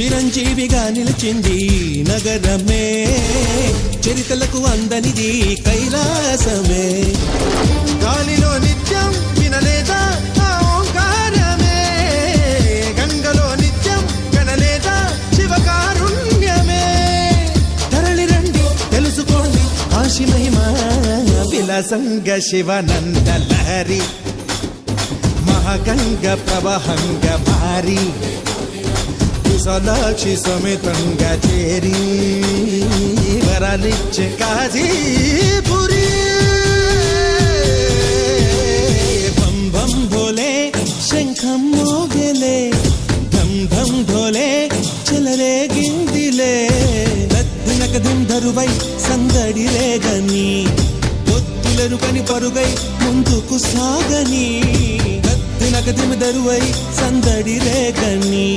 చిరంజీవిగా నిలిచింది నగరమే, చరితలకు అందనిది కైలాసమే. గాలిలో నిత్యం వినలేదా ఆ ఓంకారమే, గంగలో నిత్యం కనలేదా శివకారుణ్యమే. తరలి రండి తెలుసుకోండి కాశీ మహిమ, విలసంగ శివనంద లహరి, మహాగంగ ప్రవహంగ భారీ, కుశలాక్షి సమితంగా చేరి వరాలిచ్చే కాశీపురి. బం బం భోలే శంఖం మోగలే, ధం ధం ఢోలే చెలరే గిందిలే. దద్దినకదిం ధరువై సందడి రేగని, పొత్తులెరుకని పరుగై ముందుకు సాగని. దద్దినకదిం ధరువై సందడి రేగని,